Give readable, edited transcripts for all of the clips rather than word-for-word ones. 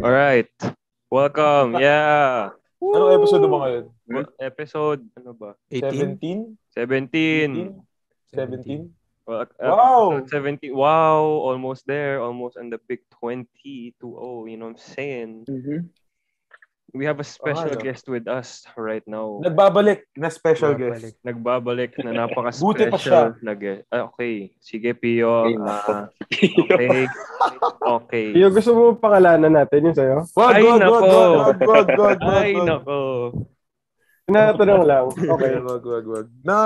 Alright. Welcome. Yeah. Anong episode ba ngayon? Episode, ano ba? 17? 17. 17? Episode Wow! 17. Wow. Almost there. Almost on the big 20-0. You know what I'm saying? Mm-hmm. We have a special Ano? guest with us right now. Nagbabalik na special guest. Nagbabalik na Buti pa siya. napaka-special na guest. Okay. Sige, Pio. Ay, nako. Okay. Yung gusto mo pangalanan natin yung sa'yo? Ay, nako. Wag. Ay, nako. Tinatanong lang. Okay. Wag. No.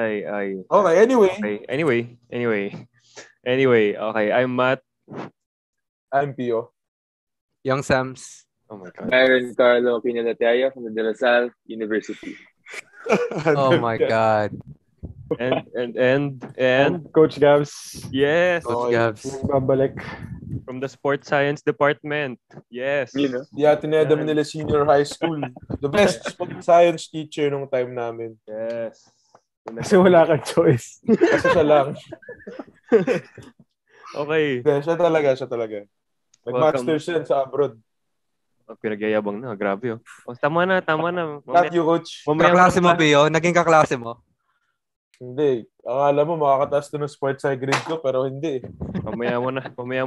Ay. Okay, Anyway, okay. I'm Matt. I'm Pio. Young Sams. Oh my God. Byron, Carlo, Aquino, Leuterio from the De La Salle University. Oh my God. And Coach GAVS. yes, Oh, GAVS. Nagbabalik. from the sports science department. Yes. You know? Yeah, tineda mo nila senior high school. The best science teacher nung time namin. Yes. Kasi wala kang choice. Kasi siya lang. Okay. Siya talaga. Nag-masters yan sa abroad. Pinagyayabang na. Grabe, oh. Tama na. Not you, coach. Kaklase mo, Pio? Naging kaklase mo? Hindi. Akala mo makakataas to ng sports sci grade ko, pero hindi. Mamaya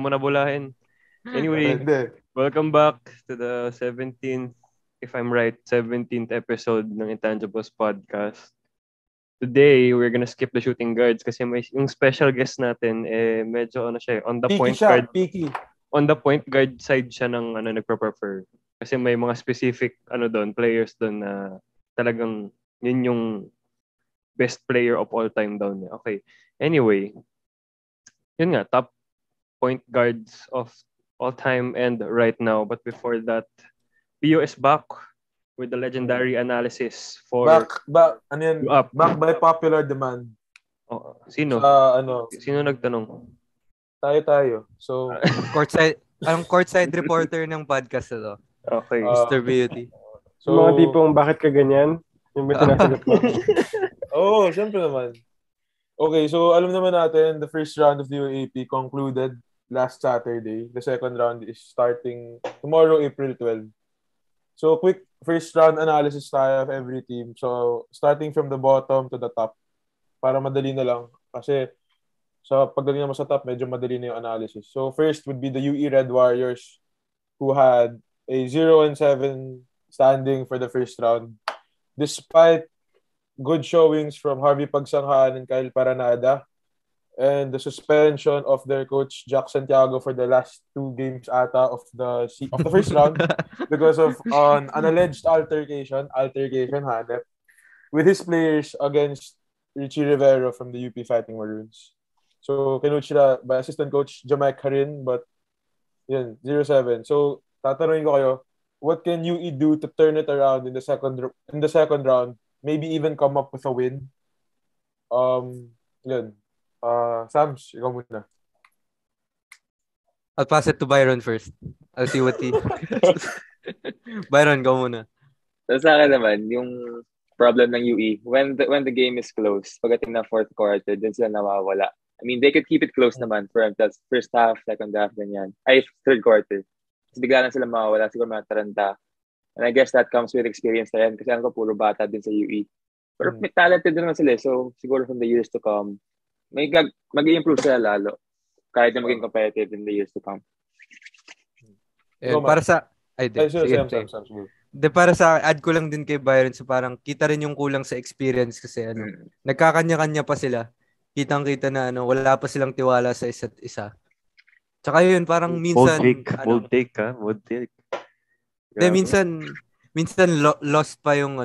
mo na bulahin. Anyway, Hindi. welcome back to the 17th, if I'm right, 17th episode ng Intangibles Podcast. Today, we're gonna skip the shooting guards kasi yung special guest natin, medyo on the point guard. Picky. On the point guard side siya ng nagpa-prefer. Kasi may mga specific players doon na talagang yun yung best player of all time down. Okay. Anyway, yun nga, top point guards of all time and right now. But before that, Pio is back with the legendary analysis for Back, ano yan? UAAP. Back by popular demand. Oh, sino? Sino nagtanong? Tayo. So, courtside reporter ng podcast na to. Okay. Mr. Beauty. So, Mga tipong, bakit ka ganyan? Yung ba tinasagot mo? Oo, syempre naman. Okay, so alam naman natin, the first round of the UAAP concluded last Saturday. The second round is starting tomorrow, April 12. So, quick first round analysis tayo of every team. So, starting from the bottom to the top. Para madali na lang. Kasi, sa pagdating naman sa top, medyo madali na yung analysis. So, first would be the UE Red Warriors who had a 0-7 standing for the first round. Despite good showings from Harvey Pagsanghan and Kyle Paranada and the suspension of their coach Jack Santiago for the last 2 games ata of the first round because of an alleged altercation hanep with his players against Richie Rivero from the UP Fighting Maroons. So kinuch sila by assistant coach Jamaic Harin, but yun, 0-7. So tatanungin ko kayo, what can UE do to turn it around in the second round? Maybe even come up with a win. Yun. Sams, ikaw muna. I'll pass it to Byron first. I'll see what he... Byron, go muna. So sa akin naman, yung problem ng UE, when the game is close, pagdating na fourth quarter, din sila nawawala. I mean, they could keep it close naman for the first half, second half, ganyan. Ay, third quarter. Tapos bigla na sila mawawala, siguro mga taranta. And I guess that comes with experience na yan kasi alam ko puro bata din sa UE. Pero may talented din naman sila. So, siguro from the years to come, mag-i-improve sila lalo. Kahit na maging competitive in the years to come. Para sa... para sa add ko lang din kay Byron, so parang kita rin yung kulang sa experience kasi nagkakanya-kanya pa sila. Kitang-kita na wala pa silang tiwala sa isa't isa. Tsaka yun, parang minsan... Bold take. Minsan lost pa yung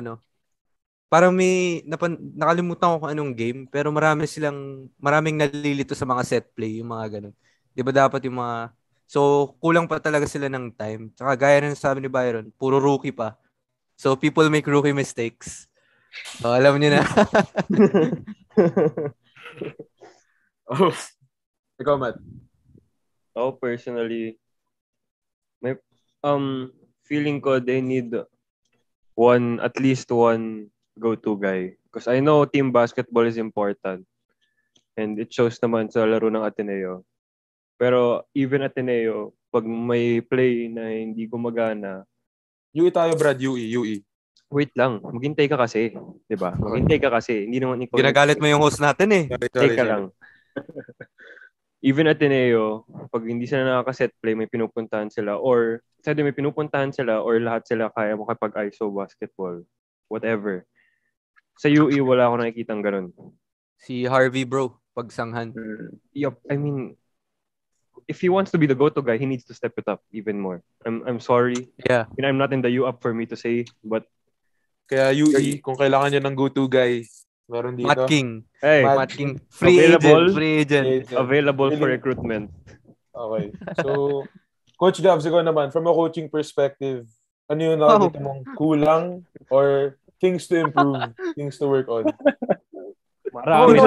Parang may nakalimutan ko kung anong game, pero maraming nalilito sa mga set play, yung mga ganun. 'Di ba dapat yung mga so kulang pa talaga sila ng time. Tsaka gaya ng sabi ni Byron, puro rookie pa. So people make rookie mistakes. So alam niyo na. Ikaw, Matt. Personally, may feeling ko they need at least one go-to guy. Because I know team basketball is important. And it shows naman sa laro ng Ateneo. Pero even Ateneo, pag may play na hindi gumagana, UE tayo, Brad. UE. wait lang, maghintay ka kasi, 'di ba? Maghintay ka kasi, hindi naman ikaw Ginagalit mo yung host natin eh. Teka lang. Even Ateneo, pag hindi sila nakaka-set play, may pinupuntahan sila or may pinupuntahan sila or lahat sila kaya makipag-ISO basketball. Whatever. Sa UE, wala akong nakikitang ganun. Si Harvey bro, pagsanghan. Yup, I mean, if he wants to be the go-to guy, he needs to step it up even more. I'm sorry. Yeah. I'm not in the UAAP for me to say, but Kaya UE, kung kailangan nyo ng go-to guy, meron dito. Matt King. hey, Matt King. Free agent. Available for recruitment. Okay. So, Coach Gavs, ikaw naman, from a coaching perspective, ano yung nakikita mong kulang or things to improve, things to work on? Marami.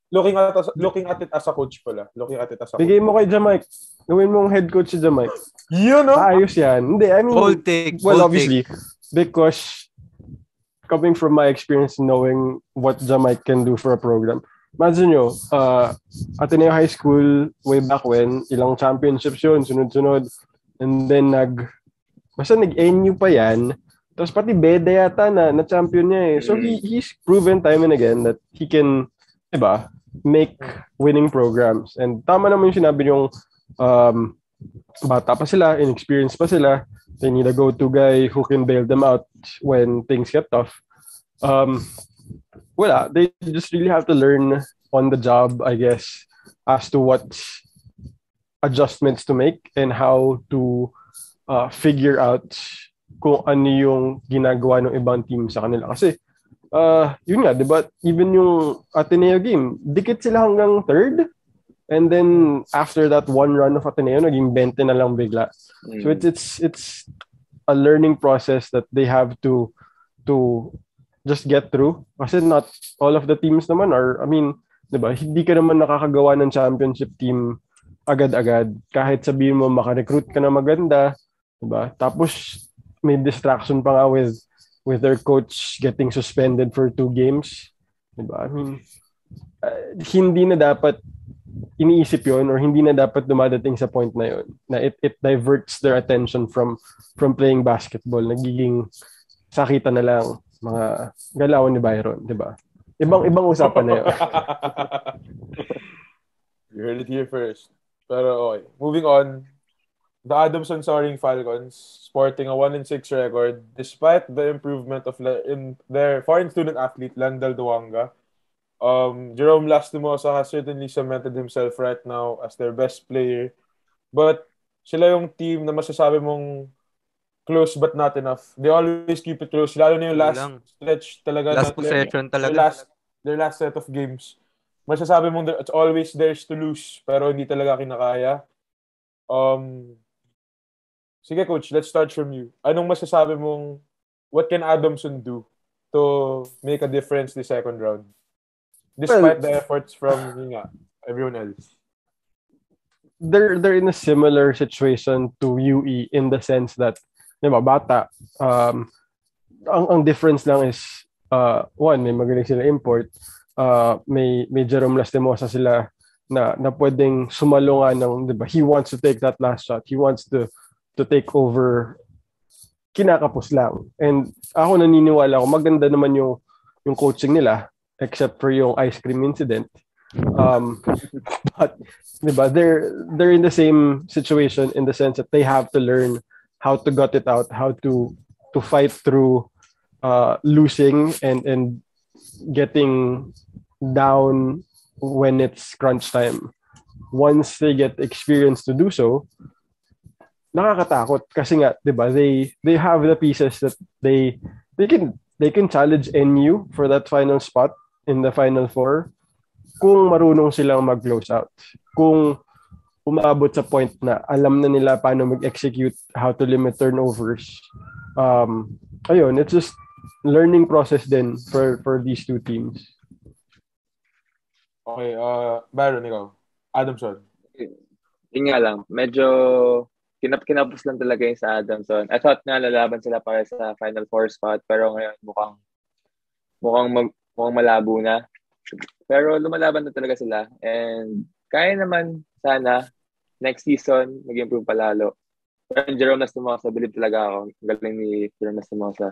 Looking at it as a coach pala. Looking at it as a coach. Bigay mo kay Jamaic. Gawin mong head coach si Jamaic. Yun, no? Ayos yan. Hindi, I mean, Bold take. Obviously, because coming from my experience knowing what Jamaic can do for a program. Imagine nyo, Ateneo High School, way back when, ilang championships yun, sunod-sunod. And then, nag-NU pa yan. Tapos pati Beda yata na champion niya eh. So, he's proven time and again that he can, diba, make winning programs. And tama naman yung sinabi yung bata pa sila, inexperienced pa sila. They need a go-to guy who can bail them out when things get tough. They just really have to learn on the job, I guess, as to what adjustments to make and how to figure out kung ano yung ginagawa ng ibang team sa kanila. Kasi, yun nga, diba? Even yung Ateneo game, dikit sila hanggang third. And then, after that one run of Ateneo, naging 20 na lang bigla. So, it's a learning process that they have to just get through. Kasi not all of the teams naman are, I mean, diba? Hindi ka naman nakakagawa ng championship team agad-agad. Kahit sabihin mo, makarecruit ka na maganda. Diba? Tapos, may distraction pa nga with their coach getting suspended for 2 games. Diba? I mean, hindi na dapat iniisip yon or hindi na dapat dumadating sa point na yon na it diverts their attention from playing basketball. Nagiging sakita na lang mga galawan ni Byron, diba? Ibang usapan na yun. You heard it here first. Pero okay. Moving on. The Adamson Soaring Falcons, sporting a 1-6 record, despite the improvement of in their foreign student athlete, Landal Duanga. Jerome Lastimosa has certainly cemented himself right now as their best player. But sila yung team na masasabi mong close but not enough. They always keep it close. Lalo na yung last stretch talaga. Last possession talaga. Their last set of games. Masasabi mong it's always theirs to lose, pero hindi talaga kinakaya. Sige, Coach, let's start from you. Anong masasabi mong, what can Adamson do to make a difference the second round? Despite the efforts from everyone else. They're in a similar situation to UE in the sense that, diba, bata, ang difference lang is, one, may magaling sila import, may Jerome Lastimosa sila na pwedeng sumalungan ng, diba, he wants to take that last shot. He wants to take over, kinakapos lang. And ako naniniwala ko, maganda naman yung coaching nila, except for yung ice cream incident. But diba, they're in the same situation in the sense that they have to learn how to gut it out, how to fight through losing and getting down when it's crunch time. Once they get experience to do so, nakakatakot kasi nga, diba, they have the pieces that they can challenge NU for that final spot in the Final Four kung marunong silang mag-close out. Kung umabot sa point na alam na nila paano mag-execute, how to limit turnovers. Ayun, it's just learning process din for these two teams. Okay, Byron, ikaw. Adamson. Yun nga lang, medyo kinapos lang talaga yung sa Adamson. I thought nga lalaban sila para sa Final Four spot, pero ngayon mukhang malabo na. Pero lumalaban na talaga sila. And kaya naman sana next season mag-improve palalo. Pero Jerome Lastimosa, believe talaga ako. Galing ni Jerome Lastimosa.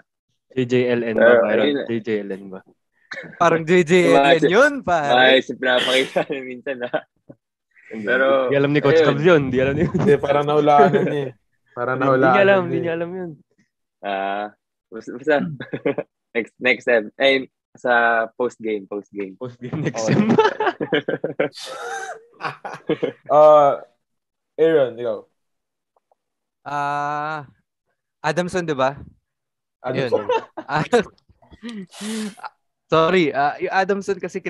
JJLN ba? Byron? JJLN ba? Parang JJLN yun, pare. Ay, pinapakita niya minsan na. Pero, di alam ni Coach Cubs yun. Di alam niya. Hindi, parang nahulaan niya eh. Hindi niya alam yun. Basta. next step. Ay, sa post-game next step. Aaron, ikaw. Adamson, di ba? Adamson. Sorry, yung Adamson kasi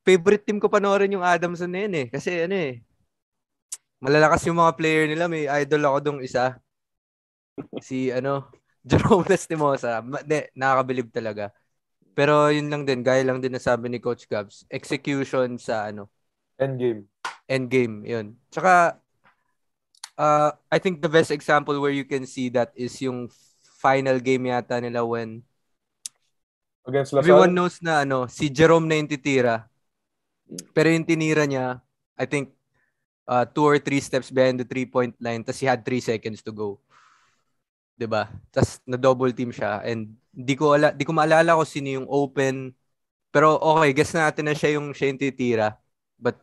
favorite team ko panoorin yung Adamson na yun eh. Kasi malalakas yung mga player nila. May idol ako dong isa. Si Jerome Lastimosa. Nakakabilib talaga. Pero yun lang din, gaya lang din nasabi ni Coach Gabs. Execution sa Endgame, yun. Tsaka, I think the best example where you can see that is yung final game yata nila when against Lasal? Everyone knows na si Jerome na yung titira. Pero yung tinira niya, I think 2 or 3 steps behind the 3-point line, tas he had 3 seconds to go. 'Di ba? Tas na double team siya and di ko maalala kung sino yung open. Pero okay, guess natin na siya yung titira. But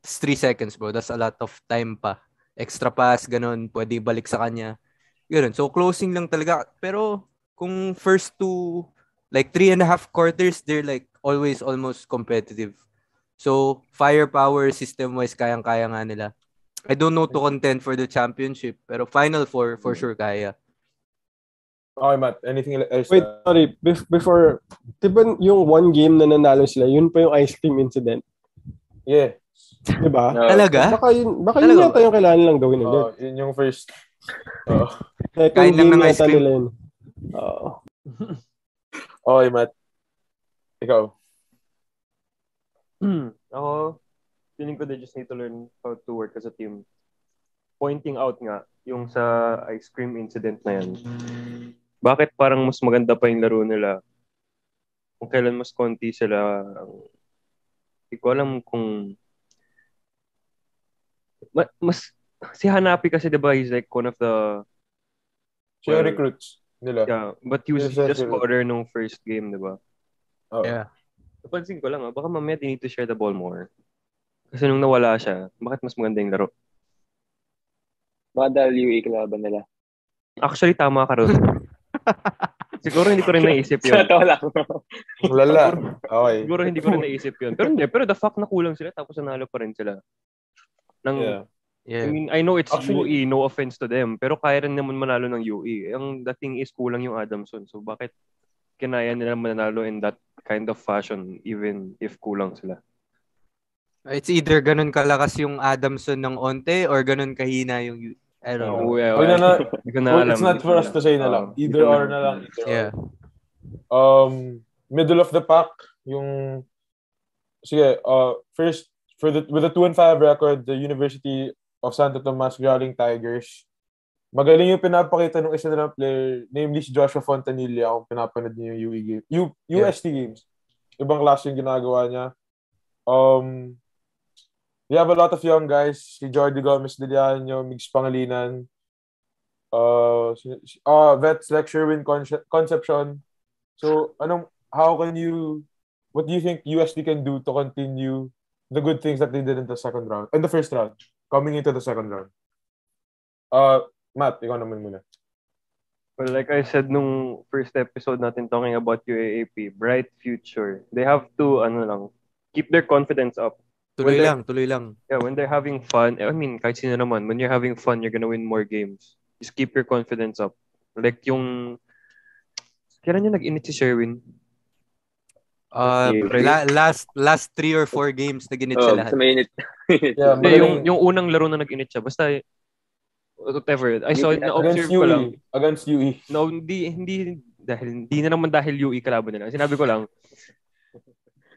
it's 3 seconds, bro. That's a lot of time pa. Extra pass, ganun, pwede balik sa kanya. Ganun. So closing lang talaga. Pero kung first 2 like 3.5 quarters, they're like always almost competitive. So, firepower system-wise, kayang-kaya nga nila. I don't know to contend for the championship, pero Final Four, for sure, kaya. Okay, Matt. Anything else? Wait, sorry. Before, diba yung one game na nanalo sila, yun pa yung ice cream incident? Yeah. Diba? No. Talaga? Baka yun yata yung kailangan lang gawin ulit. Yun yung first. Kain lang ng ice cream. Okay, Matt. Ikaw. Ako, feeling ko they just need to learn how to work as a team. Pointing out nga, yung sa ice cream incident na yan, bakit parang mas maganda pa yung laro nila kung kailan mas konti sila. Hindi ko alam kung mas si Hanapi kasi diba he's like one of the Recruits nila. Yeah, but he was just scorer nung first game, diba? Oh. Yeah. Napansin ko lang, baka mamaya they need to share the ball more. Kasi nung nawala siya, bakit mas maganda yung laro? Baka dahil UE kalaban nila. Actually, tama ka rin. Siguro hindi ko rin naisip yun. Ito lang. Lala. Okay. Siguro hindi ko rin naisip yun. Pero the fuck na kulang sila tapos nanalo pa rin sila. Yeah. I mean, I know it's UE, no offense to them, pero kaya rin naman manalo ng UE. Ang dating is kulang yung Adamson. So bakit kinaya nila manalo in that kind of fashion even if kulang sila? It's either ganun kalakas yung Adamson ng onte or ganun kahina yung I don't know. It's not for us to say na lang. Either or na lang. Yeah. Middle of the pack, yung first with the 2-5 record, the University of Santo Tomas Growling Tigers. Magaling yung pinapakita ng isa nilang player, namely si Joshua Fontanilla, kung pinapanood niyo yung UE game. UST games. Ibang klase yung ginagawa niya. We have a lot of young guys. Si Jordi Gomez Diliano, Migs Pangalinan, vets like Sherwin Concepcion. So, what do you think UST can do to continue the good things that they did in the first round, coming into the second round? Matt, ikaw naman muna. Well, like I said nung first episode natin talking about UAAP, bright future. They have to, keep their confidence up. Tuloy lang. Yeah, when they're having fun, I mean, kahit sino naman, when you're having fun, you're gonna win more games. Just keep your confidence up. Like yung, kailan niya nag-init si Sherwin? Last 3 or 4 games nag-init siya lahat. Yeah, yung unang laro na nag-init siya, basta whatever. I saw it, na-observe ko lang. Against UE. No, hindi na naman dahil UE kalaban nila. Sinabi ko lang,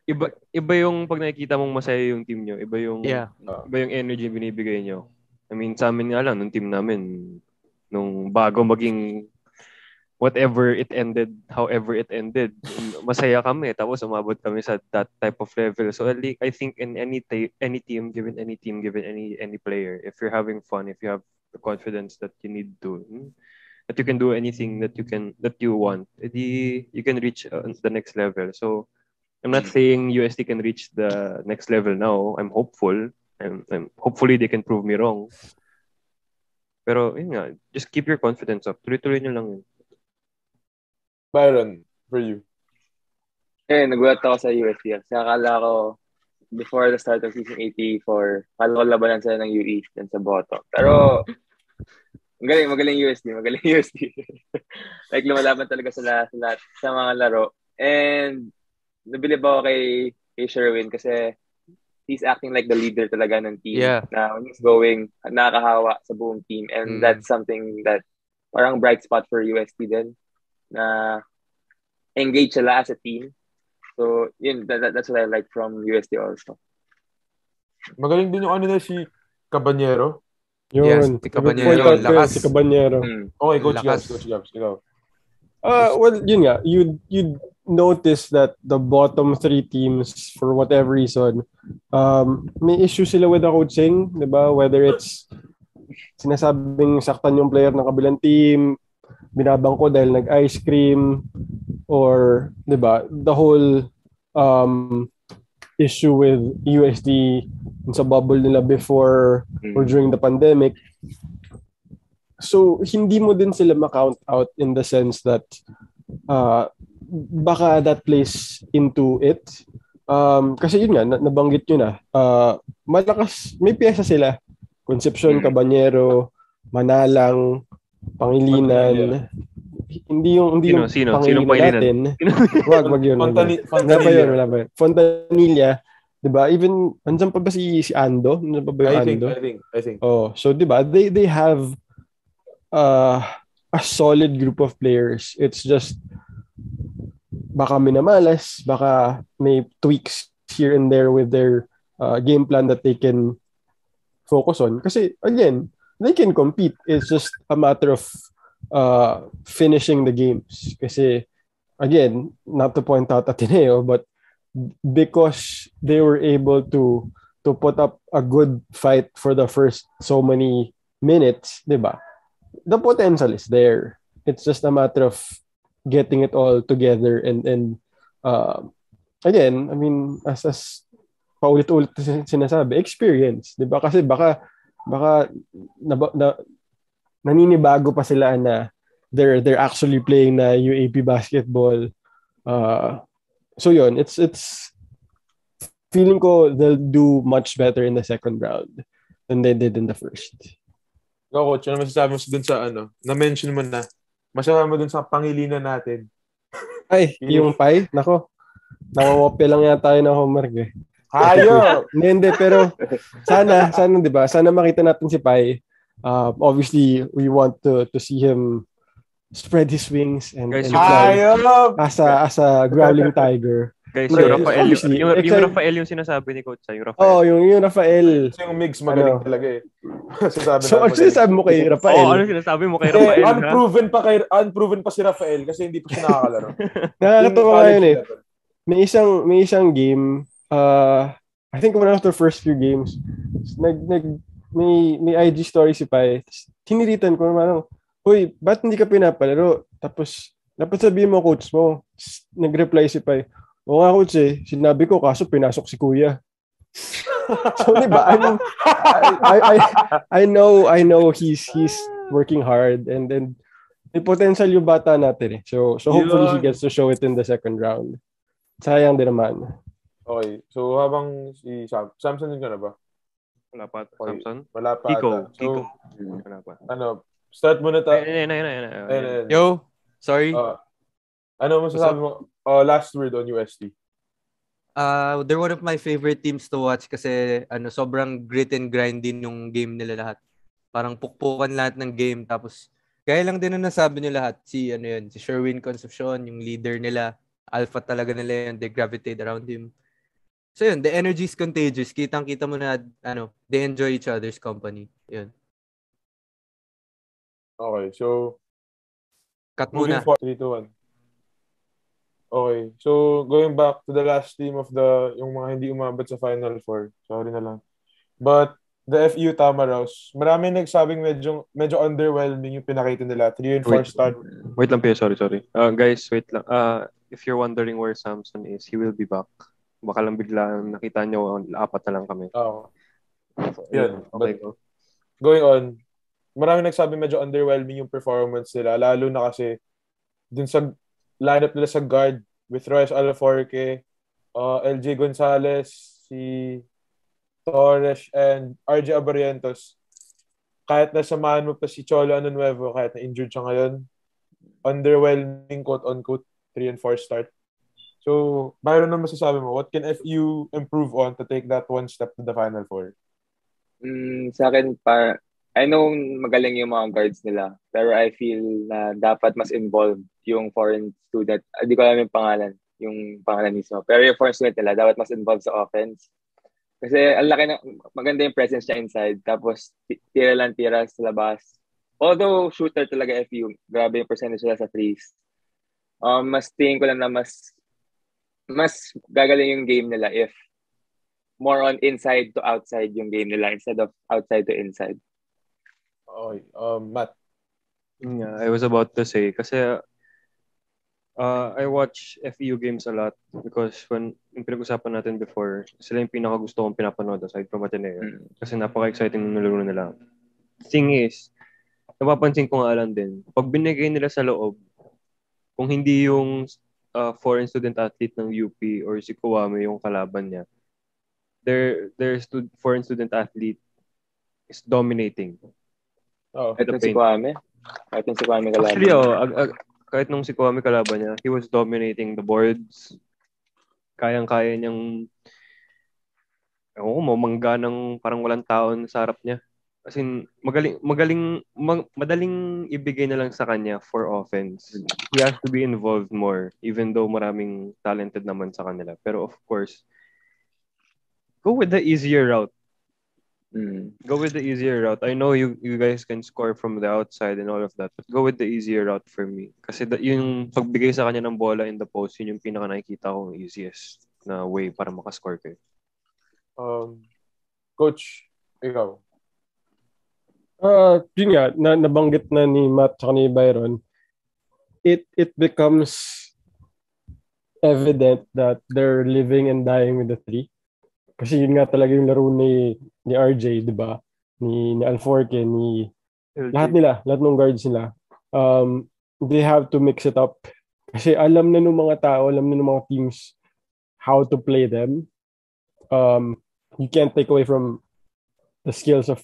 iba yung pag nakikita mong masaya yung team nyo, iba yung energy binibigay nyo. I mean, sa amin nga lang, nung team namin, nung bago maging whatever it ended, however it ended, masaya kami. Tapos umabot kami sa that type of level. So I think in any team, given any player, if you're having fun, if you have the confidence that you need to, that you can do anything that you want, you can reach the next level. So I'm not saying UST can reach the next level now. I'm hopeful. And hopefully they can prove me wrong. Pero yun nga, just keep your confidence up. Tuloy-tuloy nyo lang yun. Byron, for you. Nagulat ako sa UST. Kasi akala ko, before the start of season 84, akala ko labanan sila ng UE dyan sa bottom. Pero, magaling UST. Like, lumalaban talaga sa mga laro. And, nabilib ako kay Sherwin kasi he's acting like the leader talaga ng team. Yeah. Na when he's going, nakakahawa sa buong team. And that's something that parang bright spot for UST din. Na engage sila as a team. So, yun, that's what I like from UST also. Magaling din yung si Cabanyero. Yun. Yes, si Cabanyero. Lakas. Si Cabanyero. Okay, Coach Lakas. Gabs, ikaw. Well, yun nga, you'd notice that the bottom three teams, for whatever reason, may issue sila with the coaching, di ba? Whether it's sinasabing saktan yung player ng kabilang team, binabangko dahil nag-ice cream, or, di ba, the whole issue with USD sa bubble nila before or during the pandemic. So, hindi mo din sila ma-count out in the sense that baka that plays into it. Kasi yun nga, nabanggit nyo na. Malakas, may piyesa sila. Concepcion, Cabanyero, Manalang, Pangilinan. Hindi yung Sino Pangilinan natin. Wag yun. Wala pa yun. Fontanilla. Diba? Even, andyan pa ba si Ando? Andyan pa ba yung Ando? I think. Oh, so diba? They have a solid group of players. It's just baka minamalas, baka may tweaks here and there with their game plan that they can focus on. Kasi again, they can compete. It's just a matter of finishing the games. Kasi again, not to point out Ateneo, but because they were able to put up a good fight for the first so many minutes, diba? The potential is there. It's just a matter of getting it all together and again, I mean, as paulit-ulit sinasabi, experience, 'di ba? Kasi baka naninibago pa sila na they're actually playing na UAAP basketball. So yun, it's feeling ko they'll do much better in the second round than they did in the first. Coach, ano masasabi mo dun sa na-mention mo na, masasabi mo dun sa Pangilinan natin? Ay, yung pie? Nako, nakawopya lang yata tayo ng homework eh. Hayo! Hindi, pero sana, di ba? Sana makita natin si Pai. Obviously, we want to see him spread his wings and fly as a growling tiger. Guys, yung Rafael yung sinasabi ni Coach. Yung Rafael. Oh, yung Rafael. Yung mix magaling talaga eh. So, ano sinasabi mo kay Rafael? Ano sinasabi mo kay Rafael? Unproven pa si Rafael kasi hindi pa siya nakakalaro. Nakakatawa yun eh. May isang game, I think one of the first few games, may IG story si Pai. Tiniritan ko naman, "Hoy, ba't hindi ka pinapalaro?" Tapos, dapat sabihin mo coach mo. Nag-reply si Pai, "Oo nga coach eh, sinabi ko kaso pinasok si kuya." So, diba? I know he's working hard and then may potential yung bata natin eh. So hopefully he gets to show it in the second round. Sayang din naman. Okay. So habang si Samson din ka na ba? Wala pa. Samson? Wala pa. Kiko. Wala pa. Start muna tayo. Yo, sorry. Ano masasabi mo? Last word on UST. They're one of my favorite teams to watch kasi sobrang grit and grind din yung game nila lahat. Parang pukpukan lahat ng game tapos gaya lang din ang nasabi nila lahat. Si Sherwin Concepcion, yung leader nila, alpha talaga nila yun, they gravitate around him. So yun, the energy is contagious. Kitang-kita mo na they enjoy each other's company. Yun. Okay, so Cut Moving muna. forward, 3-2-1. Okay. So, going back to the last team of yung mga hindi umabot sa Final Four. Sorry na lang. But, the FU Tamaraws, maraming nagsabing medyo underwhelming yung pinakita nila. 3 and 4 start. Wait lang, Pia. Sorry. Guys, wait lang. If you're wondering where Samson is, he will be back. Baka lang biglaan nakita nyo, 4 na lang kami. Oo. Yun. Okay, But, go. going on, maraming nagsabing medyo underwhelming yung performance nila. Lalo na kasi dun sa lineup nila sa guard with Royce Alaforque, LJ Gonzalez, si Torres, and RJ Abarientos. Kahit nasamahan mo pa si Cholo Anunuevo, kahit na injured siya ngayon, underwhelming quote-unquote 3 and 4 start. So, Byron, ano masasabi mo? What can FU improve on to take that one step to the Final Four? Sa akin, I know magaling yung mga guards nila, pero I feel na dapat mas involved yung foreign student. Hindi ko alam yung pangalan mismo. Pero yung foreign student nila, dapat mas involved sa offense. Kasi ang laki na, maganda yung presence niya inside. Tapos, tira sa labas. Although, shooter talaga FU, grabe yung percentage nila sa threes. Mas tingin ko lang na mas gagaling yung game nila if more on inside to outside yung game nila instead of outside to inside. Okay. Matt. Yeah, I was about to say, kasi I watch FEU games a lot because when yung pinag-usapan natin before, sila yung pinaka-gusto kong pinapanood aside from Ateneo. Kasi napaka-exciting ng nalaro nila. Thing is, napapansin ko nga lang din, pag binigay nila sa loob, kung hindi yung foreign student athlete ng UP or si Kuwame yung kalaban niya, their foreign student athlete is dominating. Kahit nung si Kuwame kalaban. Actually, kahit nung si Kuwame kalaban niya, he was dominating the boards. Kayang-kaya niyang mamangga ng parang walang tao sa harap niya. As in, madaling ibigay na lang sa kanya for offense. He has to be involved more, even though maraming talented naman sa kanila. Pero of course, go with the easier route. Go with the easier route. I know you guys can score from the outside and all of that, but go with the easier route for me. Kasi yung pagbigay sa kanya ng bola in the post, yun yung pinaka nakikita kong easiest na way para makascore kayo. Coach, ikaw. Yun nga, nabanggit na ni Matt at ni Byron, it becomes evident that they're living and dying with the three. Kasi yun nga talaga yung laro ni RJ, di ba? Ni Alforque, ni LJ. Lahat ng guards nila. They have to mix it up. Kasi alam na ng mga tao, alam na ng mga teams how to play them. You can't take away from the skills of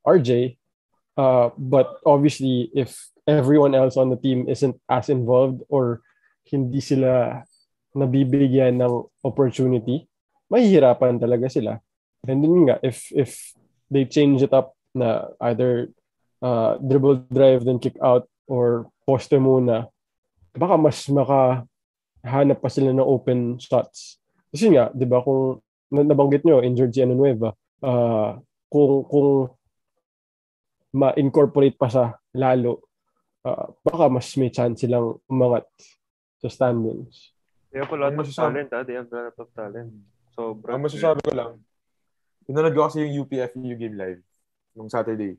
RJ, but obviously if everyone else on the team isn't as involved or hindi sila nabibigyan ng opportunity, mahihirapan talaga sila. And then nga, if they change it up na either dribble drive then kick out or poste muna, baka mas makahanap pa sila ng open shots. Kasi nga, di ba, kung nabanggit nyo, injured si Anunueva, kung ma-incorporate pa sa lalo, baka mas may chance silang umangat sa standings. They have a lot of talent, They have a lot of talent. So, ang masasabi ko lang, pinanood ko kasi yung UPFU game live nung Saturday.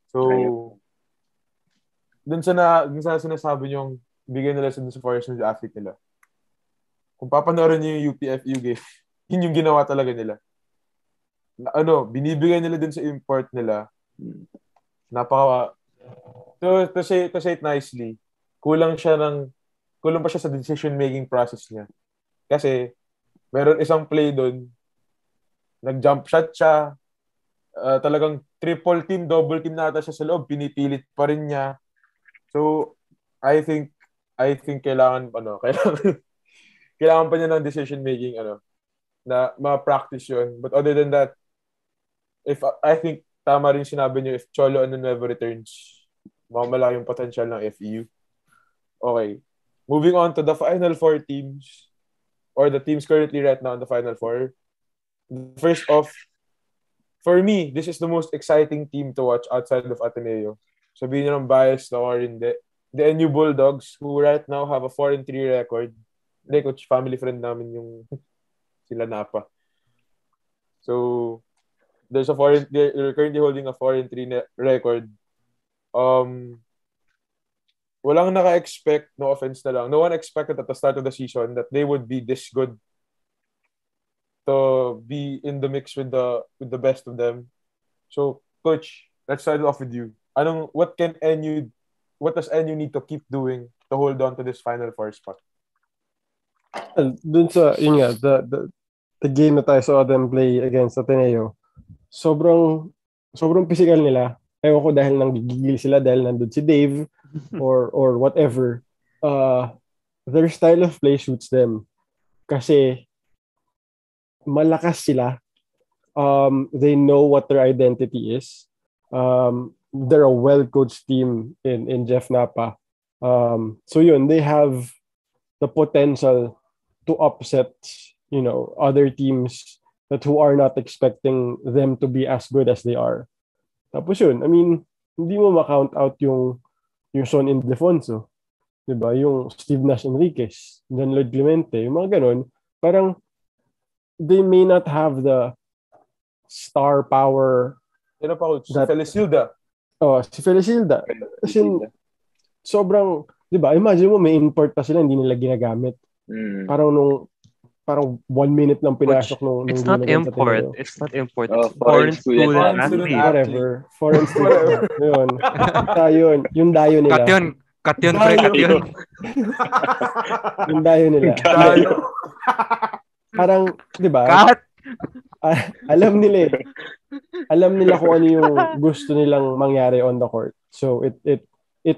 So, dun sa sinasabi nyo, bigay nila sa foreign student athlete nila. Kung papanoorin nyo yung UPFU game, yun yung ginawa talaga nila. Binibigay nila din sa import nila. To say it nicely, kulang pa siya sa decision-making process niya. Kasi, meron isang play doon, nag-jump shot siya, talagang triple team, double team na ata siya sa loob, pinipilit pa rin niya. So, I think kailangan pa niya ng decision-making, na ma-practice yun. But other than that, I think tama rin sinabi niyo, if Cholo never returns, malaki yung potential ng FEU. Okay. Moving on to the Final Four teams, or the teams currently right now in the Final Four. First off, for me, this is the most exciting team to watch outside of Ateneo. Sabihin niyo ng bias na or hindi. the NU Bulldogs, who right now have a 4-3 record. Hindi, coach, family friend namin yung sila Napa. So, they're currently holding a 4-3 record. Walang naka-expect, no offense na lang. No one expected at the start of the season that they would be this good to be in the mix with the best of them. So, coach, let's start off with you. What does NU need to keep doing to hold on to this Final Four spot? Dun sa, yun nga, the game na tayo saw them play against Ateneo, sobrang physical nila. Ewan ko dahil nang gigigil sila dahil nandun si Dave or whatever. Their style of play suits them. Kasi malakas sila. They know what their identity is. They're a well-coached team in Jeff Napa. So yun, they have the potential to upset, other teams who are not expecting them to be as good as they are. Tapos yun, I mean, hindi mo ma-count out yung Son Ildefonso, diba? Yung Steve Nash Enriquez, John Lloyd Clemente, yung mga ganun, parang they may not have the star power. Sino pa, coach? Si Felicilda. Si Felicilda. As in, sobrang, diba? Imagine mo, may import pa sila, hindi nila ginagamit. Parang 1 minute lang pinasok nung it's not import. It's not import. It's foreign student athlete. Whatever. Foreign student. Yun. Yung dayo nila. Cut yun, pre. Cut yun. Yung dayo nila. Parang, di ba? Cut! Alam nila eh. Alam nila kung ano yung gusto nilang mangyari on the court. So, it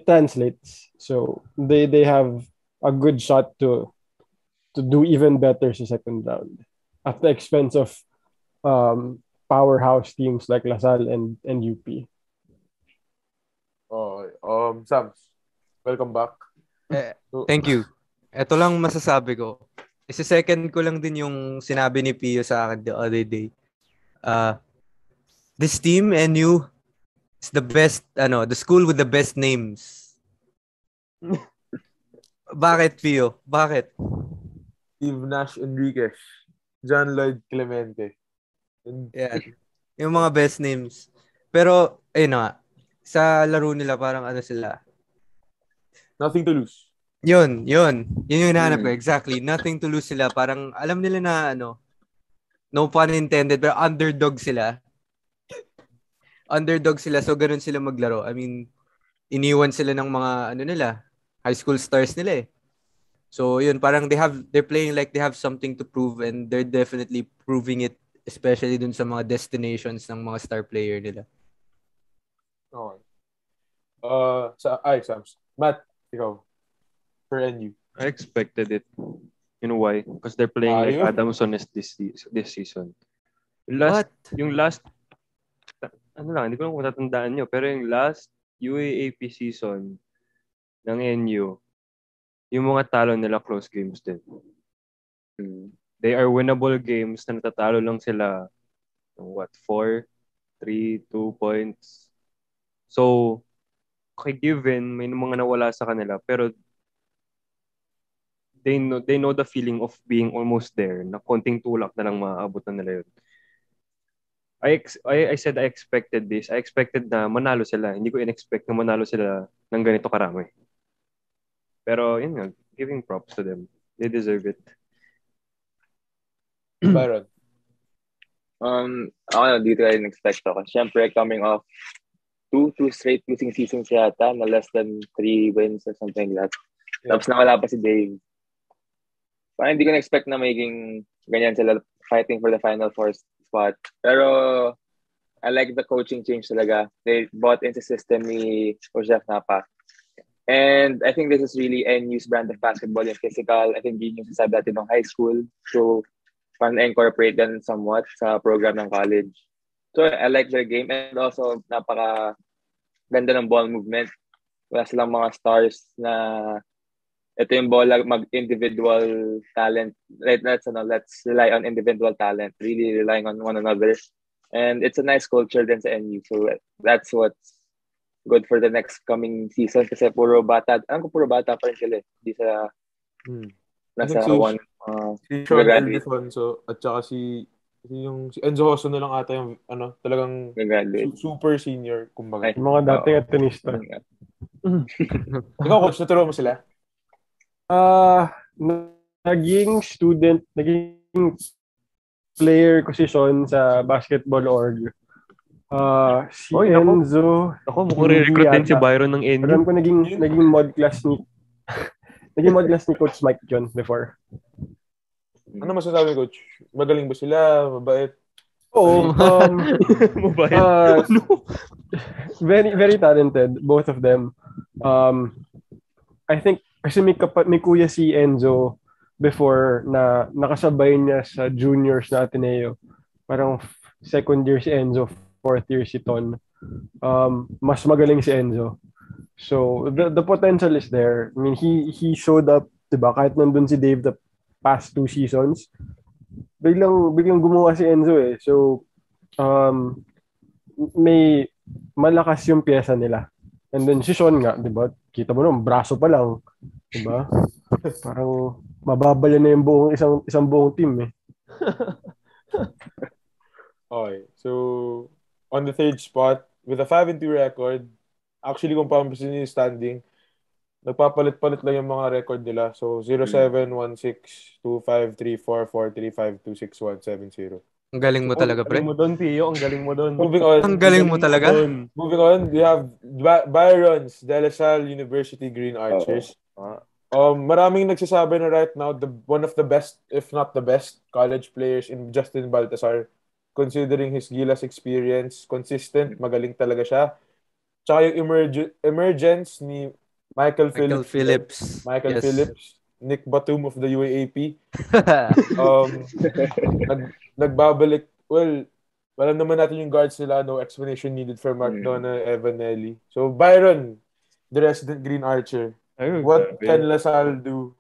translates. So, they have a good shot to do even better sa second round at the expense of powerhouse teams like LaSalle and UP. Sams, welcome back. Thank you. Ito lang masasabi ko. Second ko lang din yung sinabi ni Pio sa akin the other day. This team, NU, is the best, the school with the best names. Bakit, Pio? Bakit? Steve Nash Enriquez, John Lloyd Clemente. Yeah. Yung mga best names. Pero, ayun na, sa laro nila parang sila. Nothing to lose. Yun yung hinahanap ko. Exactly. Nothing to lose sila. Parang alam nila na no pun intended, pero underdog sila. Underdog sila, so ganun sila maglaro. I mean, iniwan sila ng mga nila, high school stars nila eh. So yun, parang they're playing like they have something to prove, and they're definitely proving it, especially dun sa mga destinations ng mga star player nila. Okay. Sams. Matt, ikaw. For NU. I expected it. You know why? Because they're playing like Adamson is this season. Yung last hindi ko lang matatandaan nyo, pero yung last UAAP season ng NU, yung mga talo nila close games din. They are winnable games na natatalo lang sila 4, 3, 2 points. So, given, may mga nawala sa kanila, pero they know the feeling of being almost there, na konting tulak na lang maaabot na nila yun. I said I expected this. I expected na manalo sila. Hindi ko in-expect na manalo sila ng ganito karami. Pero, yun nga, giving props to them. They deserve it. Byron. Ako dito I in-expect ako. Siyempre, coming off two straight losing seasons yata na less than 3 wins or something like that. Yeah. Tapos nawala pa si Dave. Parang hindi ko na-expect na magiging ganyan sila fighting for the Final Four spot. Pero I like the coaching change talaga. They bought into system ni Jeff Napa. And I think this is really NU's brand of basketball, yung physical. I think yun yung sasabi natin ng high school. So, pan-incorporate them somewhat sa program ng college. So, I like their game. And also, napaka-ganda ng ball movement. Wala silang mga stars na ito yung bola, mag-individual talent. Let's rely on individual talent. Really relying on one another. And it's a nice culture din sa NU. So, that's what's good for the next coming season kasi puro bata. Alam ko puro bata pa rin sila. Hindi sa nasa one. Si Sean Ildefonso at saka si Enzo Hosso na lang ata yung talagang super senior kumbaga. Yung mga dating tenista. Ikaw, coach, naturo mo sila? Naging player ko si Sean sa basketball org. Si Enzo. Ako, mukhang re-recruit din si Byron ng NU. Alam ko naging mod class ni Coach Mike John before. Ano masasabi, Coach? Magaling ba sila? Mabait? Oo. Mabait? Very, very talented, both of them. I think, kasi may kuya si Enzo before na nakasabay niya sa juniors na Ateneo. Parang second year si Enzo, fourth year si Ton. Mas magaling si Enzo. So, the potential is there. I mean, he showed up, diba? Kahit nandun si Dave the past 2 seasons, biglang gumawa si Enzo eh. So, may malakas yung pyesa nila. And then si Sean nga, diba? Kita mo naman, braso pa lang. Diba? Parang mababala na yung isang buong team eh. Okay. So, on the third spot, with a 5-2 record, actually kung pampasin yung standing, nagpapalit-palit lang yung mga record nila. So, 0-7, 1-6, 2-5, 3-4, 4-3, 5-2, 6-1, 7-0. Ang galing mo talaga, pre. Ang galing mo doon, Pio. Ang galing mo doon. Moving on. Ang galing mo talaga. Moving on, we have Byron's De La Salle University Green Archers. Maraming nagsasabi na right now, one of the best, if not the best, college players in Justin Baltasar. Considering his Gilas experience, consistent, magaling talaga siya. Tsaka yung emergence ni Michael Phillips, Nick Batum of the UAAP. Nagbabalik. Well, alam naman natin yung guards nila, no explanation needed for Mark Donna, Evan Nelly. So, Byron, the resident Green Archer, what can LaSalle do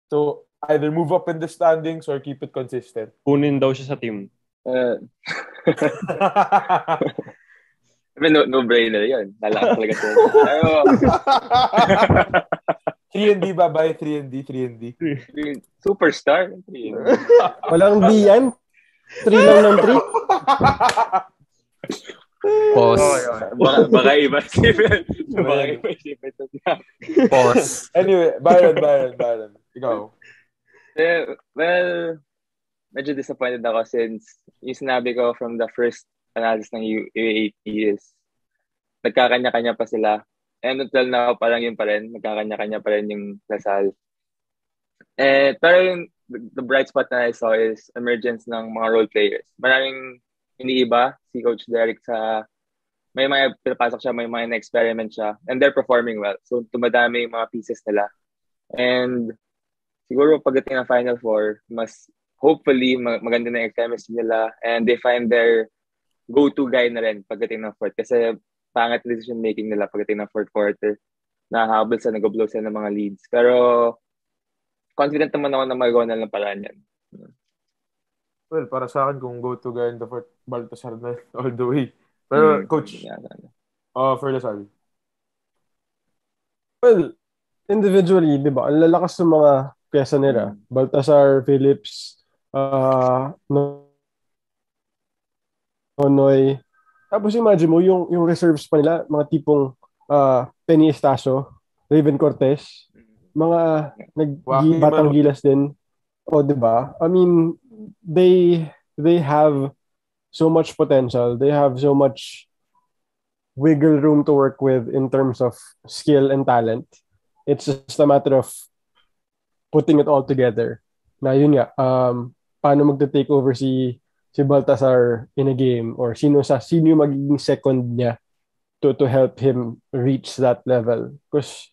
to either move up in the standings or keep it consistent? Kunin daw siya sa team. No-brainer yun. Nalakas talaga siya. 3&D ba? 3&D. Superstar. Walang D yan? 3 lang ng 3? Pause. Baka iba isipin. Pause. Anyway, Byron. Ikaw. Well, medyo disappointed ako since yung sinabi ko from the first analysis ng UAAP is nagkakanya-kanya pa sila. And until now, parang yun pa rin. Nagkakanya-kanya pa rin yung LaSalle. Pero the bright spot na I saw is emergence ng mga role players. Maraming iniiba si Coach Derek sa may mga pinapasok siya, may mga na-experiment siya, and they're performing well. So, tumadami yung mga pieces nila. And siguro pagdating ng Final Four, mas hopefully maganda na yung chemistry nila and they find their go-to guy na rin pagdating ng fourth. Kasi pangat decision making nila pagdating ng fourth quarter. Nahabol sa nag-blow sila ng mga leads. Pero confident naman ako na magagawa na lang paraan yan. Well, para sa akin kung go-to guy in the fourth, Baltasar na all the way. Pero coach, for LaSalle. Well, individually, di ba? Ang lalakas ng mga pyesa nila. Baltasar, Phillips, Nonoy. Tapos imagine mo, yung reserves pa nila, mga tipong Penny Estacio, Raven Cortez, mga batang gilas din. O, diba? I mean, they have so much potential. They have so much wiggle room to work with in terms of skill and talent. It's just a matter of putting it all together. Na yun nga, paano magta-take over si Baltasar in a game or sino yung magiging second niya to help him reach that level. Because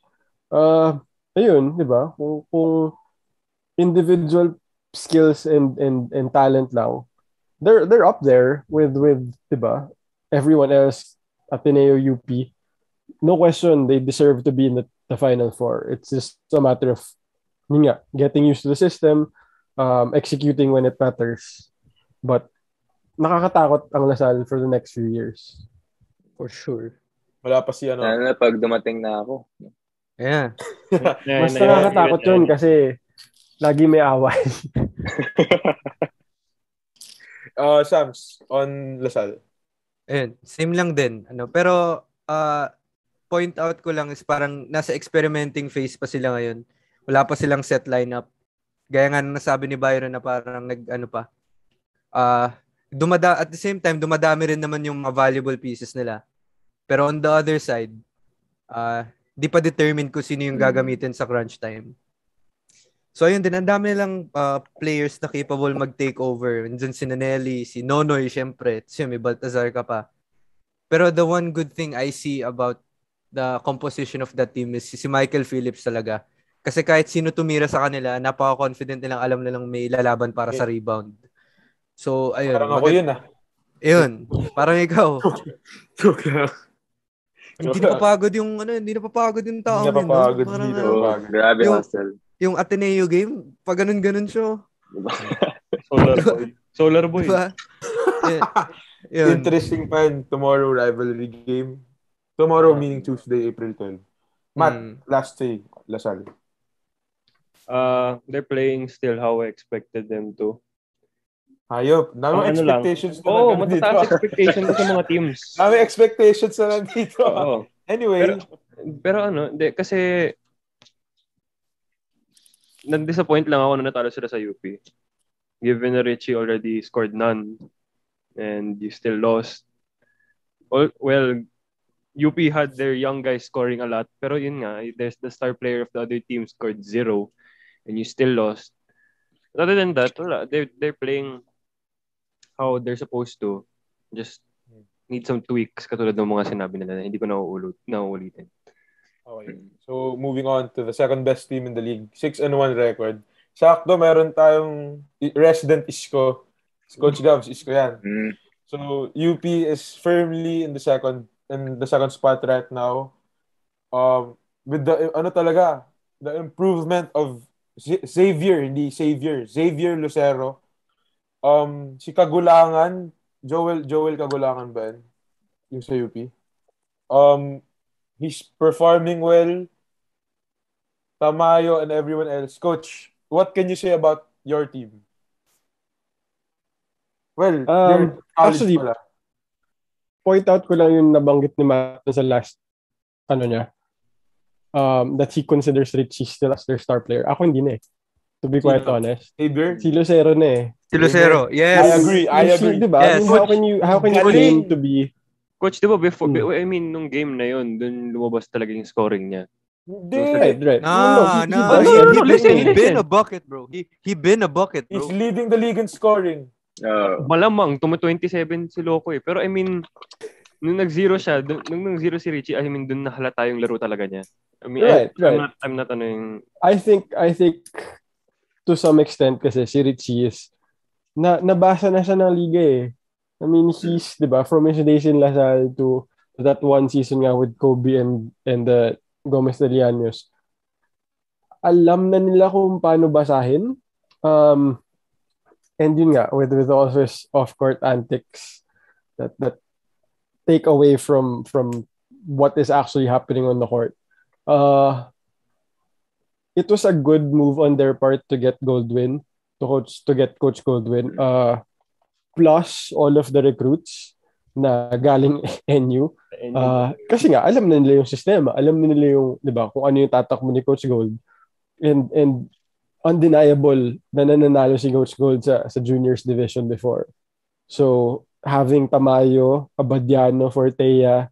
ayun, 'di ba? Kung individual skills and talent lang, they're up there with 'di ba? Everyone else, Ateneo, UP. No question they deserve to be in the Final Four. It's just a matter of getting used to the system, executing when it matters. But nakakatakot ang LaSalle for the next few years. For sure. Wala pa si ano. Lalo na pag dumating na ako. Yeah. Mas nakakatakot yun kasi lagi may away. Sams, on Lasal. Ayun, same lang din. Pero point out ko lang is parang nasa experimenting phase pa sila ngayon. Wala pa silang set lineup. Gaya nga nang nasabi ni Byron na parang at the same time dumadami rin naman yung mga valuable pieces nila. Pero on the other side, di pa determine kung sino yung gagamitin sa crunch time. So ayun din, ang dami lang players na capable mag-take over. Nandiyan si Nanelli, si Nonoy, syempre. Kasi may Baltazar ka pa. Pero the one good thing I see about the composition of that team is si Michael Phillips talaga. Kasi kahit sino tumira sa kanila, napaka-confident nilang alam nilang may lalaban para sa rebound. So, ayun. Parang ako yun Ayun. Parang ikaw. Joke lang. Hindi napapagod yung tao. Hindi napapagod. Grabe hustle. Yung Ateneo game, pag ganun-ganun siya. Solar boy. Diba? Interesting pa yun. Tomorrow rivalry game. Tomorrow meaning Tuesday, April 12. Matt, last say, Lasal. They're playing still how I expected them to. Hayop. Dami expectations na matataas expectations sa mga teams. Dami expectations na nandito. Anyway. Pero kasi nag-disappoint lang ako na natalo sila sa UP. Given na Richie already scored none and you still lost. Well, UP had their young guys scoring a lot, pero yun nga, there's the star player of the other team scored 0 and you still lost. Other than that, they're playing how they're supposed to. Just need some tweaks katulad ng mga sinabi nila na hindi ko nauulitin. Okay. So, moving on to the second best team in the league. 6-1 record. Sakto, meron tayong resident Isko. Coach GAVS, Isko yan. So, UP is firmly in the second spot right now. With the the improvement of Xavier Lucero. Si Kagulangan, Joel Kagulangan ba yun? Yung sa UP. He's performing well. Tamayo and everyone else. Coach, what can you say about your team? Well, actually, point out ko lang yung nabanggit ni Matt sa last that he considers Richie still as their star player. Ako hindi na eh. To be quite honest. Si Lucero na eh. Si Lucero, yes. I agree. Diba? Yes. How can you claim to be... Coach, di ba before, nung game na yun, dun lumabas talaga yung scoring niya. Right. Listen. He been a bucket, bro. He been a bucket, bro. He's leading the league in scoring. Malamang, 27 si Loco eh. Pero nung nag-0 siya, nung nag-0 si Richie, dun nahalata yung laro talaga niya. Right. I'm not I think to some extent kasi si Richie is nabasa na siya ng liga eh. He's, diba, from his days in Lasal to that one season nga with Kobe and the Gomez de Llanos. Alam na nila kung paano basahin. And yun nga, with all his off-court antics that take away from what is actually happening on the court. It was a good move on their part to get Goldwyn, to get Coach Goldwyn. Plus all of the recruits na galing NU. Kasi nga, alam na nila yung sistema. Alam na nila yung, di ba, kung ano yung tatakbo ni Coach Gold. And undeniable na nananalo si Coach Gold sa juniors division before. So, having Tamayo, Abadiano, Fortea,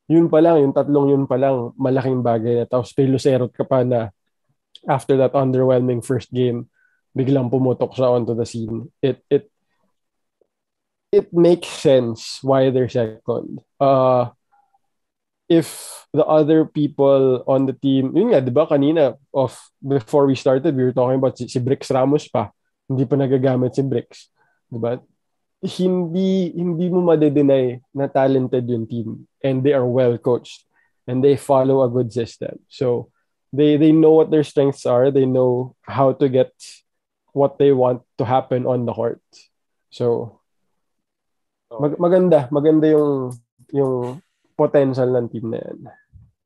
yung tatlong yun pa lang, malaking bagay na. Tapos may Lucero ka pa na after that underwhelming first game, biglang pumutok siya onto the scene. It makes sense why they're second. If the other people on the team, yun nga, di ba kanina, before we started, we were talking about si Brix Ramos pa. Hindi pa nagagamit si Brix. Di ba? Hindi mo madedenay na talented yung team. And they are well coached. And they follow a good system. So, they know what their strengths are. They know how to get what they want to happen on the court. So, maganda yung potential ng team na yan.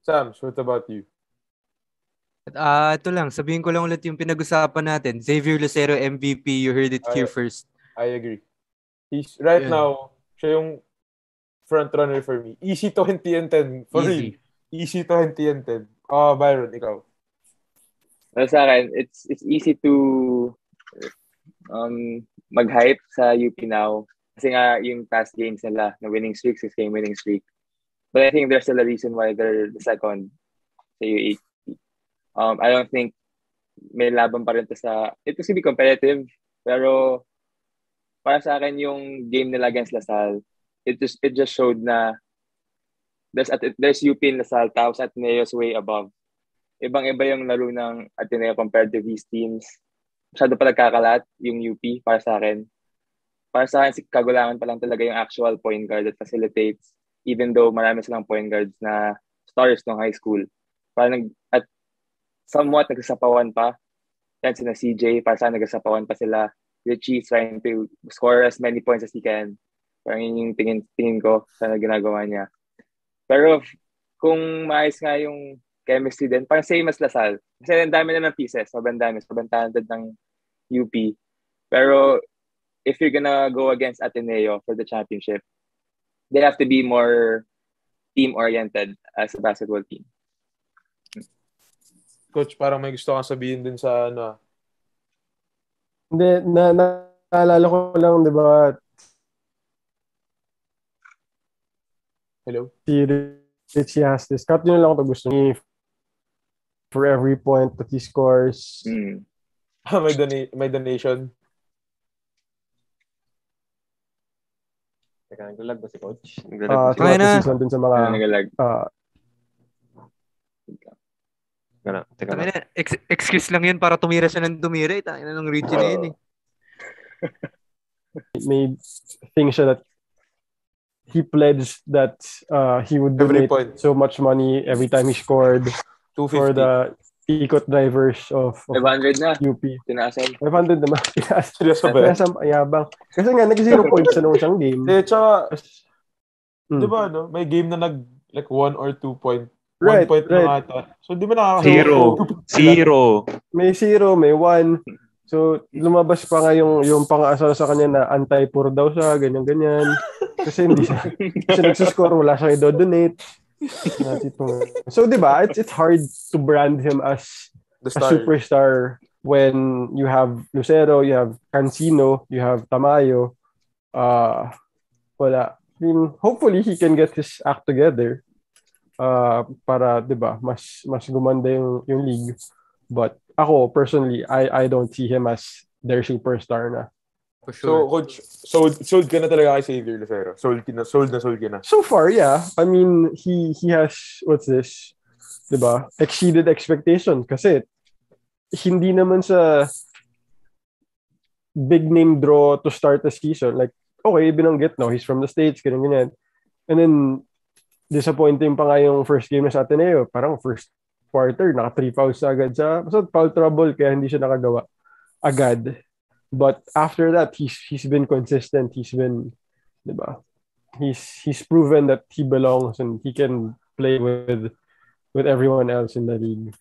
Sam, what about you? Ito lang, sabihin ko lang ulit yung pinag-usapan natin. Xavier Leuterio MVP, you heard it here first. I agree. He's right Yun. now, siya yung front runner for me. Easy 20 and 10. For real. Easy 20 and 10. Byron, ikaw. Well, sa akin, it's easy to mag-hype sa UP now. Kasi nga, yung past games nila, na winning streak, 6-game winning streak. But I think there's still a reason why they're the second sa UAAP. I don't think may laban pa rin to sa... It was to be competitive, pero para sa akin yung game nila against LaSalle, it just showed na there's UP in LaSalle, tapos Ateneo's way above. Ibang-iba yung laro ng Ateneo compared to these teams. Masyado pa nagkakalat yung UP para sa akin. Para sa akin, si kagulangan pa lang talaga yung actual point guard that facilitates, even though marami silang point guards na stars ng high school. At somewhat nagsasapawan pa. Yan sina CJ, para saan nagsasapawan pa sila. Richie trying to score as many points as he can. Parang yun yung tingin ko sa ginagawa niya. Pero kung maayos nga yung chemistry din, parang same as LaSalle. Kasi ang dami na ng pieces, sobrang talented ng UP. Pero if you're gonna go against Ateneo for the championship, they have to be more team-oriented as a basketball team. Coach, parang may gusto kang sabihin din sa ano. Hindi, naalala ko lang, di ba, Hello? si Richie has this. Cut yun lang ito gusto niya for every point that he scores. May donation. Teka, naglalag ba si Coach? Throughout the season din sa mga... Nagalag. Teka. Excuse lang yun para tumira siya ng tumira. Tangina ng Richie na yun eh. May things siya that he pledged that he would donate so much money every time he scored 250 for the ikot drivers of 500 na. UP. Tinaasan. 500 naman. Seryoso ba? Tinasam, ayabang. Kasi nga, nag-0 points sa nung isang game. Tsaka, di ba, no? May game na like 1 or 2 point. Right, 1 point right. na ata. So, di ba nakaka... Zero. May 0, may 1. So, lumabas pa nga yung pang-aasal sa kanya na anti-poor daw siya, ganyan-ganyan. Kasi hindi siya nagsuscore, wala siyang i-donate. So, di ba, it's hard to brand him as a superstar when you have Lucero, you have Cancino, you have Tamayo. Wala. I mean, hopefully, he can get his act together para, di ba, mas gumanda yung league. But ako, personally, I don't see him as their superstar na. For sure. So, Coach, sold ka na talaga kay Xavier Leuterio. Sold ka na. So far, yeah. I mean, he has, what's this? Diba? Exceeded expectation. Kasi, hindi naman sa big name draw to start the season. Like, okay, binanggit, no? He's from the States, ganyan. And then, disappointing pa nga yung first game na sa Ateneo. Parang first quarter, naka 3 fouls agad sa foul trouble, kaya hindi siya nakagawa agad. But after that, he's been consistent. He's been, diba? He's proven that he belongs and he can play with everyone else in the league.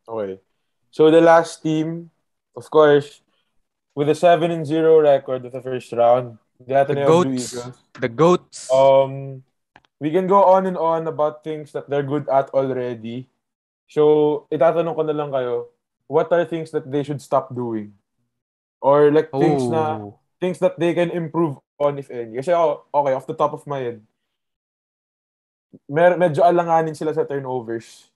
Okay. So the last team, of course, with a 7-0 record of the first round, the Ateneo Blue Eagles. The GOATs. We can go on and on about things that they're good at already. So, itatanong ko na lang kayo, what are things that they should stop doing? Or like things that they can improve on, if any. Kasi okay, off the top of my head, medyo alanganin sila sa turnovers.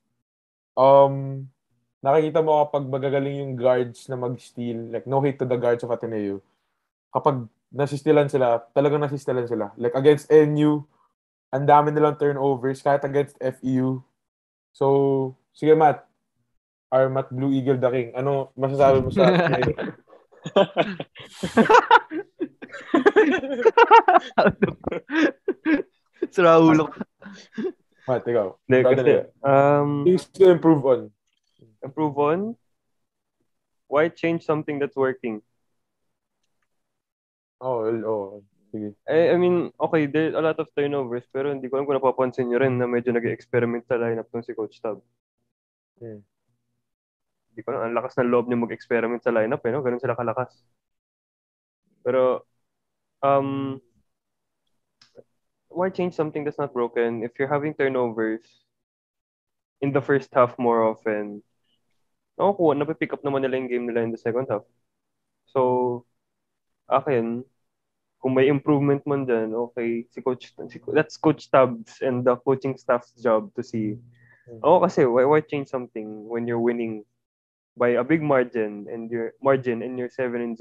Nakikita mo kapag magagaling yung guards na mag-steal, like no hate to the guards of Ateneo. Kapag talagang nasistilan sila. Like against NU, ang dami nilang turnovers, kahit against FEU. So, sige Matt, our Matt Blue Eagle the King. Ano masasabi mo sa Sira ulo. Matt, ikaw. Kasi, things to improve on. Improve on? Why change something that's working? Sige. I mean, okay, there a lot of turnovers, pero hindi ko alam kung napapansin nyo rin na medyo nag-experiment sa lineup tong si Coach Tab. Hindi ko alam, ang lakas ng loob niya mag-experiment sa lineup, no? Ganun sila kalakas. Pero, why change something that's not broken? If you're having turnovers in the first half more often, napipick up naman nila yung game nila in the second half. So, akin, kung may improvement man dyan, okay, that's Coach Tabs and the coaching staff's job to see. Kasi why change something when you're winning by a big margin and you're 7-0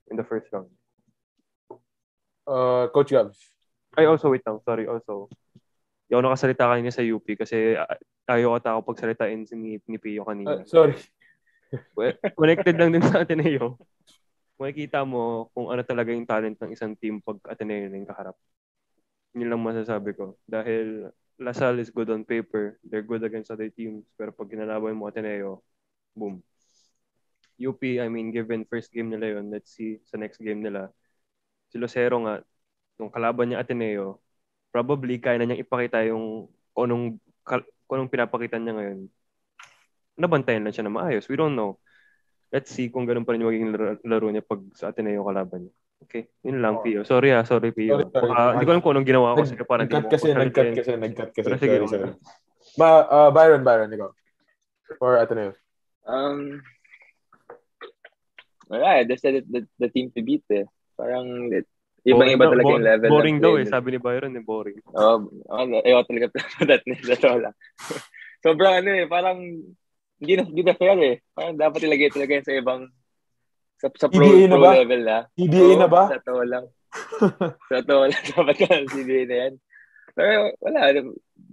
in the first round? Coach Gavs. Ay, also, wait lang. Sorry, also. Hindi ako nakasalita kanina sa UP kasi ayaw ata ako pagsalitain ni Pio kanina. Sorry. Well, connected lang din sa Ateneo. Makikita mo kung ano talaga yung talent ng isang team pag Ateneo na yung kaharap. Yun lang masasabi ko. Dahil LaSalle is good on paper. They're good against other teams. Pero pag ginalaban mo Ateneo, boom. UP, I mean, given first game nila yun, let's see sa next game nila. Si Leuterio nga, nung kalaban niya Ateneo, probably kaya na niyang ipakita yung kung anong pinapakita niya ngayon. Nabantayan lang siya na maayos. We don't know. Let's see kung ganun pa rin yung magiging laro niya pag sa Ateneo kalaban niya. Okay? Yun lang, Pio. Sorry, Pio. Hindi ko alam kung anong ginawa ko. Nag-cut kasi. Sorry. Byron, ikaw. For Ateneo. Wala, that's the team to beat eh. Parang ibang-iba talaga yung level. Boring daw eh. Sabi ni Byron boring. Ayaw talaga that lang. Sobrang parang hindi na fair eh. Parang dapat ilagay talaga sa ibang sa pro level na. EBA na ba? Sa to lang. Dapat ka ng CBA na yan. Pero wala,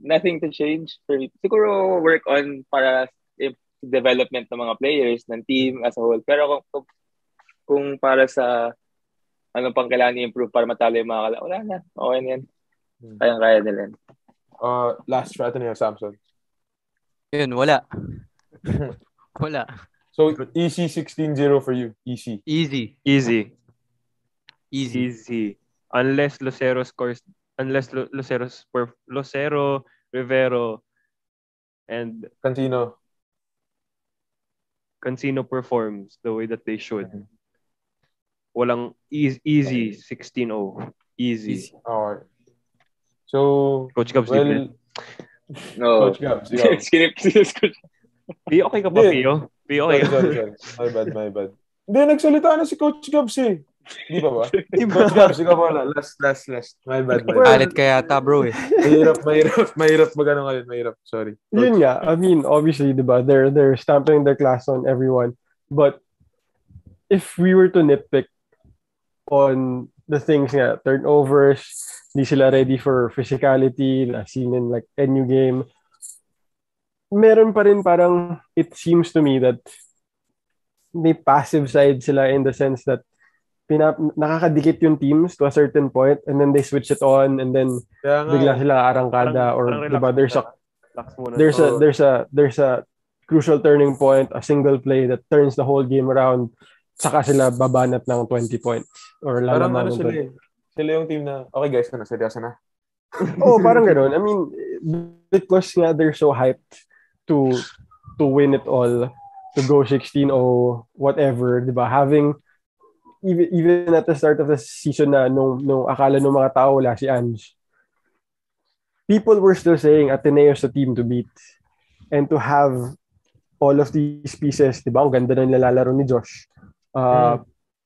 nothing to change. Siguro work on para development ng mga players, ng team as a whole. Pero kung para sa anong pang kailangan i-improve para matalo yung mga wala na. Okay na yan. Kaya nila yan. Last for Ateneo, Samson. Yun, wala. Wala. So, easy 16-0 for you. Easy. Unless Leuterio scores, Leuterio, Rivero, and Cancino performs the way that they should. Walang easy 16-0. Easy. Alright. So, Coach Gabs, no. Coach Gabs, Skip. Pio, okay ka ba, Pio? Pio, okay ka? Sorry. My bad. Hindi, nagsalita na si Coach Gabs eh. Di ba? Coach Gabs, ikaw wala. Last. My bad. Alit ka yata, bro eh. Mahirap magano ngayon. Mahirap. Sorry. Yun nga. I mean, obviously, di ba, they're stamping their class on everyone. But if we were to nitpick on the things nga, turnovers, hindi sila ready for physicality, as seen in like NU game, meron pa rin parang, it seems to me that may passive side sila in the sense that nakakadikit yung teams to a certain point and then they switch it on and then bigla sila arangkada or diba, there's a crucial turning point, a single play that turns the whole game around, saka sila babanat ng 20 points or lalaman ng 20. Sila yung team na, okay guys, seryoso na. Parang ganoon. I mean, because nga they're so hyped to win it all, to go 16-0, whatever, diba? Having even at the start of the season na nung akala ng mga tao wala si Ange, people were still saying Ateneo is the team to beat. And to have all of these pieces, diba? Ang ganda ng nilalaro ni Josh.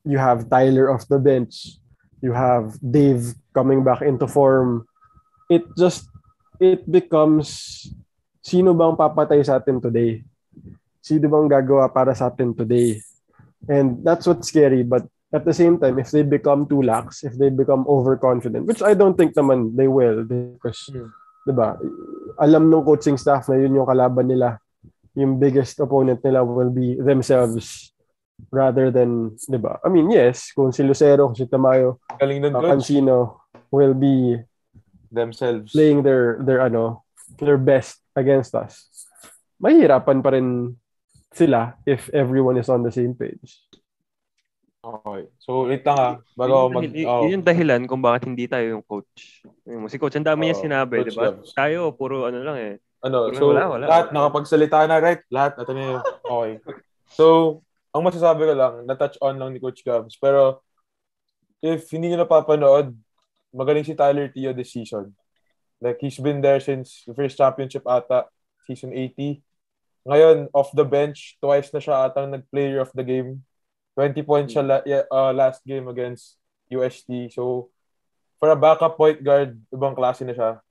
You have Tyler off the bench. You have Dave coming back into form. It becomes, sino bang papatay sa atin today? Sino bang gagawa para sa atin today? And that's what's scary. But at the same time, if they become too lax, if they become overconfident, which I don't think naman they will, because, diba, alam ng coaching staff na yun yung kalaban nila. Yung biggest opponent nila will be themselves rather than, diba? I mean, yes, kung si Leuterio, kung si Tamayo, Cancino will be themselves playing their best against us. Mahirapan pa rin sila if everyone is on the same page. Okay. So, wait lang bago mag... Yun yung dahilan kung bakit hindi tayo yung coach. Si coach, ang dami niya sinabi, di ba? Gavs. Tayo, puro ano lang eh. So, lahat nakapagsalita na, right? Lahat, ito na yun. Okay. So, ang masasabi ko lang, na-touch on lang ni Coach Gavs. Pero, if hindi nyo napapanood, magaling si Tyler Teo this season. Like, he's been there since the first championship ata, season 80. Ngayon, off the bench, twice na siya atang nag-player of the game. 20 points siya last game against UST. So, for a backup point guard, ibang klase na siya.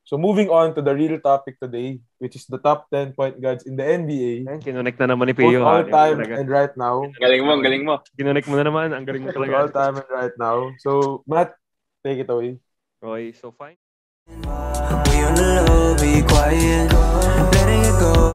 So, moving on to the real topic today, which is the top 10 point guards in the NBA. Kinonect na naman ni Pio. Both all time and right now. Galing mo. Kinonect mo na naman. Ang galing mo talaga. All time and right now. So, Matt, take it away. Okay, so fine. We on the low, be quiet, letting it go.